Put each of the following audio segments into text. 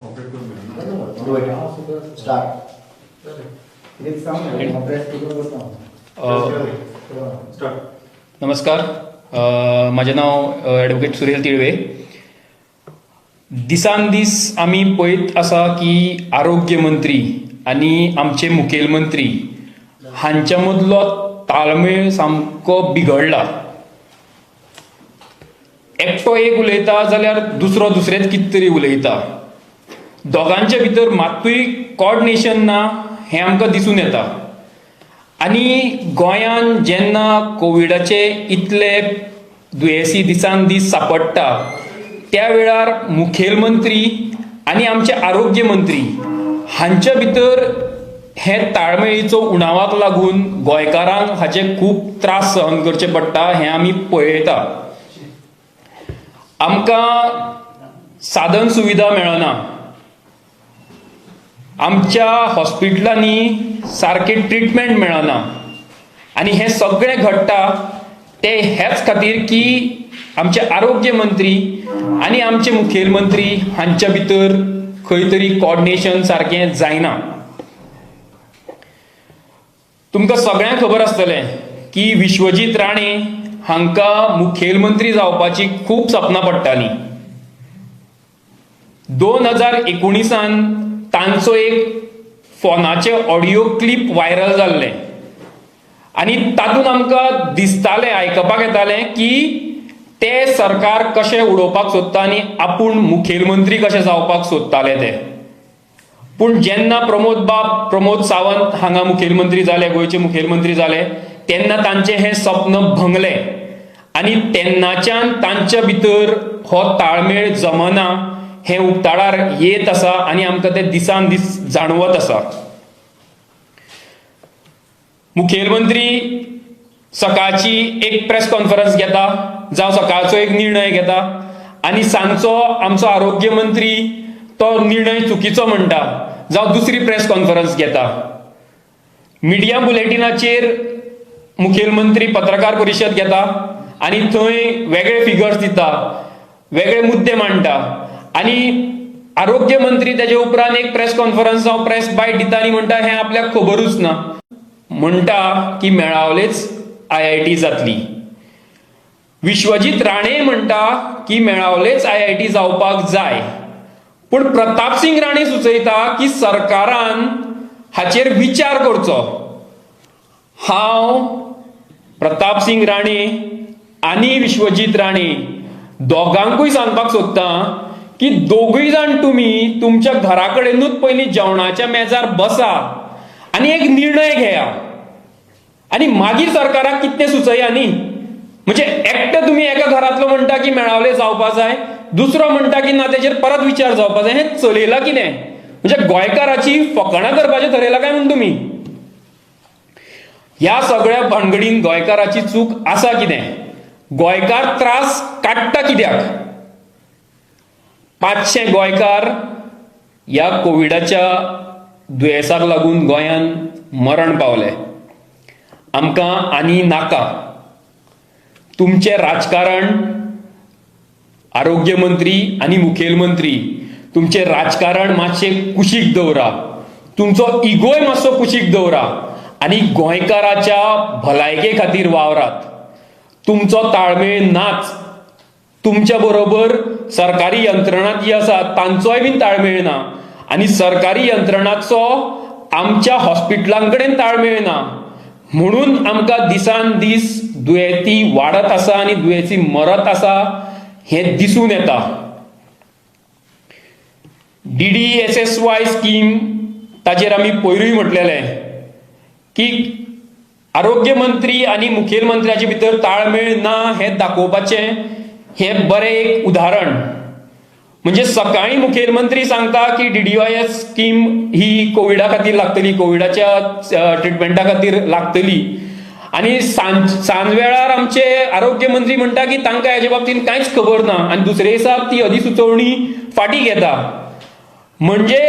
Do it. Start. It's sound. Press Start. नमस्कार. माझे नाव advocate सुरेल तिळवे. दिसान दीस आम्ही पळयत आसा की आरोग्य मंत्री आणि आमचे मुखेलमंत्री हांच्या मदलो ताळमेळ सामको बिगडला. एकटो एक उलयता जाल्यार दुसरो दुसरेच कितें तरी उलयता. दोगांच्या भितर मात्तूय कोऑर्डिनेशन ना हें आमकां दिसून येता. आनी गोंयान जेन्ना कोविडाचे इतले दुयेंसी दिसान दीस सांपडटा त्या वेळार मुखेलमंत्री आनी आमचे आरोग्य मंत्री हांच्या भितर हे ताळमेळीचो उणावाक लागून गोंयकारांक हाचे खूब त्रास सहन करचे पडटा हें आमी पळयता. आमकां साधन सुविधा मेळना. आमच्या हॉस्पिटलांनी सारके ट्रिटमेंट मेळना. आनी हें सगळें घडटा ते हेच खातीर की आमचे आरोग्य मंत्री आनी आमचे मुखेलमंत्री हांच्या भितर खंय तरी कोऑर्डिनेशन सारकें जायना. तुमकां सगळ्यांक खबर आसतलें की विश्वजीत राणे हांकां मुखेलमंत्री जावपाची खूब सपनां पडटालीं. 2019 तांचो एक फोनाचे ऑडियो क्लिप व्हायरल जाल्लें आनी तातूंत आमकां दिसतालें आयकपाक येतालें की ते सरकार कशें उडोवपाक सोदता आनी आपूण मुखेलमंत्री कशें जावपाक सोदताले ते. पूण जेन्ना प्रमोद सावंत हांगा मुखेलमंत्री जाले, गोंयचे मुखेलमंत्री जाले, तेन्ना तांचें हें सपन भंगलें आनी तेन्नाच्यान तांच्या भितर हो ताळमेळ जमना हें उक्ताडार येत आसा आनी आमकां तें दिसान दीस जाणवत आसा. मुखेलमंत्री सकाळची एक प्रेस कॉन्फरन्स घेता जावं सकाळचो एक निर्णय घेता आनी सांजचो आमचो आरोग्य मंत्री तो निर्णय चुकीचो म्हणटा जावं दुसरी प्रेस कॉन्फरन्स घेता. मिडिया बुलेटिनाचेर मुखेलमंत्री पत्रकार परिशद घेता आनी थंय वेगळे फिगर्स दिता, वेगळे मुद्दे मांडटा आनी आरोग्य मंत्री तेजे उपरांत एक प्रेस कॉन्फरन्स जावं प्रेस बायट दिता आनी म्हणटा हें आपल्याक खबरूच ना. म्हणटा की मेळावलेच IIT जातली. विश्वजीत राणे म्हणटा की मेळावलेच IIT जावपाक जाय. पूण प्रताप सिंग राणे सुचयता की सरकारान हाचेर विचार करचो. हांव प्रताप सिंग राणे आनी विश्वजीत राणे दोगांकूय सांगपाक सोदतां की दोगूय जाण तुमी तुमच्या घरा कडेनूच पयलीं जेवणाच्या मेजार बसा आनी एक निर्णय घेया आनी मागीर सरकाराक कितें सुचया न्ही. म्हणजे एकटे तुमी एका घरांतलो म्हणटा की मेळावले जावपा जाय, दुसरो म्हणटा की ना तेजेर परत विचार जावपा जाय. हें चलयलां कितें? म्हणजे गोंयकाराची फकाणां करपाचें थरयलां काय म्हण तुमी? ह्या सगळ्या भानगडीन गोंयकाराची चूक आसा कितें? गोंयकार त्रास काडटा कित्याक? 500 गोंयकार ह्या कोविडाच्या दुयेंसाक लागून गोंयान मरण पावले. आमकां आनी नाका. तुमचें राजकारण, आरोग्य मंत्री आनी मुखेलमंत्री, तुमचें राजकारण मातशें कुशीक दवरा. तुमचो इगोय मातसो कुशीक दवरा आनी गोंयकाराच्या भलायके खातीर वावरात. तुमचो ताळमेळ नाच. तुमच्या बरोबर सरकारी यंत्रणा जी आसा तांचोय बीन ताळमेळ ना आनी सरकारी यंत्रणाचो आमच्या हॉस्पिटलां कडेन ताळमेळ ना. म्हणून आमकां दिसान दीस दुयेंती वाडत आसा आनी दुयेंती मरत आसा हें दिसून येता. DDSSY स्कीम ताचेर आमी पयरूय म्हटलेलें की आरोग्य मंत्री आनी मुखेलमंत्र्याचे भितर ताळमेळ ना हें दाखोवपाचें हें बरें एक उदाहरण. म्हणजे सकाळीं मुखेलमंत्री सांगता की DDSY स्कीम ही कोविडा खातीर लागतली, कोविडाच्या ट्रिटमेंटा खातीर लागतली आनी सांज वेळार आमचे आरोग्य मंत्री म्हणटा की तांकां हेजे बाबतींत कांयच खबर ना आनी दुसरे दिसा ती अधिसुचोवणी फाटीं घेता. म्हणजे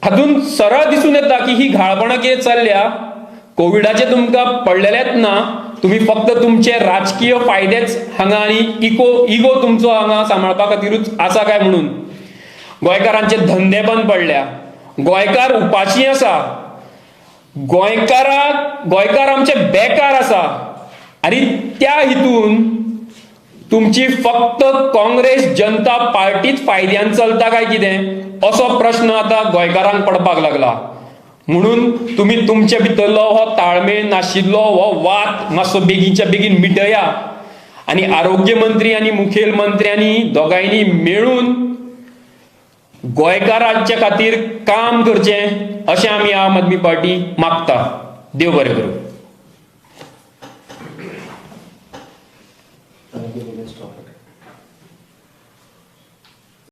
हातूंत सरळ दिसून येता की ही घाळपणां कितें चल्ल्या. कोविडाचे तुमकां पडलेलेच ना, तुम्ही फक्त तुमचे राजकीय फायदेच हांगा आनी इगो तुमचो हांगा सांबाळपा खातीरूच आसा काय म्हणून. गोंयकारांचे धंदे बंद पडल्या, गोंयकार उपाशी आसा, गोंयकार आमचे बेकार आसा, आनी त्या हितून तुमची फक्त काँग्रेस जनता पार्टीच फायद्यान चलता काय कितें असो प्रश्न आतां गोंयकारांक पडपाक लागला. म्हणून तुमी तुमचे भितरलो हो ताळमेळ नाशिल्लो हो वाद मातसो बेगीनच्या बेगीन मिटया आनी आरोग्य मंत्री आनी मुखेलमंत्र्यांनी दोगांयनी मेळून गोंयकारांचे खातीर काम करचें अशें आमी आम आदमी पार्टी मागता. देव बरें करूं.